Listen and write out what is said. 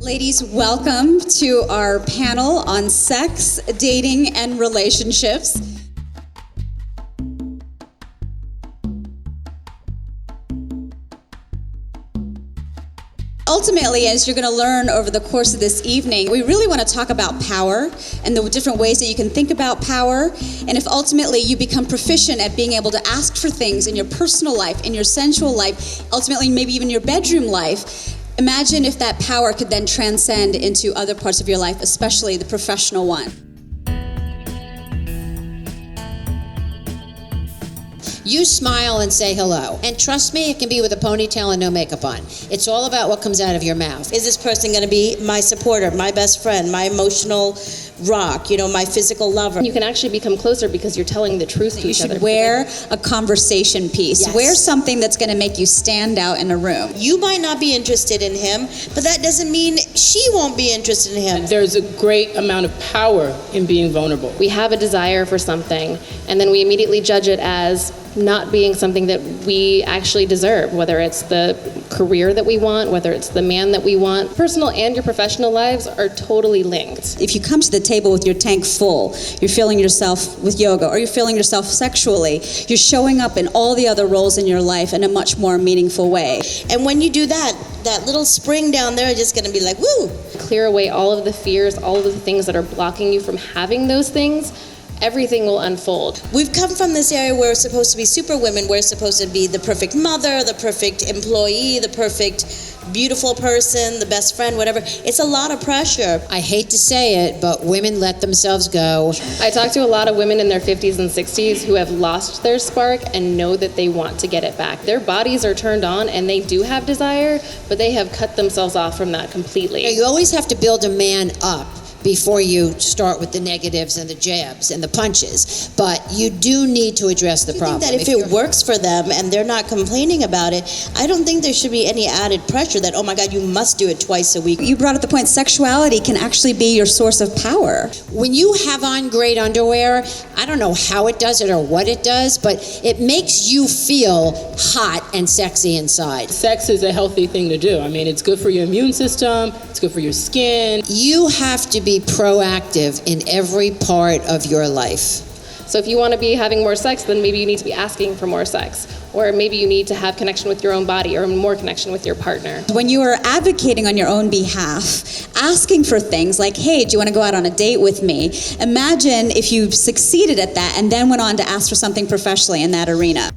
Ladies, welcome to our panel on sex, dating, and relationships. Ultimately, as you're going to learn over the course of this evening, we really want to talk about power and the different ways that you can think about power. And if ultimately you become proficient at being able to ask for things in your personal life, in your sensual life, ultimately maybe even your bedroom life, imagine if that power could then transcend into other parts of your life, especially the professional one. You smile and say hello. And trust me, it can be with a ponytail and no makeup on. It's all about what comes out of your mouth. Is this person going to be my supporter, my best friend, my emotional rock, my physical lover? You can actually become closer because you're telling the truth to each other. You should wear a conversation piece. Yes. Wear something that's going to make you stand out in a room. You might not be interested in him, but that doesn't mean she won't be interested in him. There's a great amount of power in being vulnerable. We have a desire for something, and then we immediately judge it as not being something that we actually deserve, whether it's the career that we want, whether it's the man that we want. Personal and your professional lives are totally linked. If you come to the table with your tank full, you're feeling yourself with yoga, or you're feeling yourself sexually, you're showing up in all the other roles in your life in a much more meaningful way. And when you do that little spring down there is just going to be like, woo! Clear away all of the fears, all of the things that are blocking you from having those things. Everything will unfold. We've come from this area where we're supposed to be super women. We're supposed to be the perfect mother, the perfect employee, the perfect beautiful person, the best friend, whatever. It's a lot of pressure. I hate to say it, but women let themselves go. I talk to a lot of women in their 50s and 60s who have lost their spark and know that they want to get it back. Their bodies are turned on and they do have desire, but they have cut themselves off from that completely. You always have to build a man up before you start with the negatives and the jabs and the punches. But you do need to address the problem. I think that if it works for them and they're not complaining about it, I don't think there should be any added pressure that, oh my God, you must do it twice a week. You brought up the point, sexuality can actually be your source of power. When you have on great underwear, I don't know how it does it or what it does, but it makes you feel hot and sexy inside. Sex is a healthy thing to do. I mean, it's good for your immune system, it's good for your skin. You have to be proactive in every part of your life. So if you want to be having more sex, then maybe you need to be asking for more sex. Or maybe you need to have connection with your own body or more connection with your partner. When you are advocating on your own behalf, asking for things like, hey, do you want to go out on a date with me? Imagine if you succeeded at that and then went on to ask for something professionally in that arena.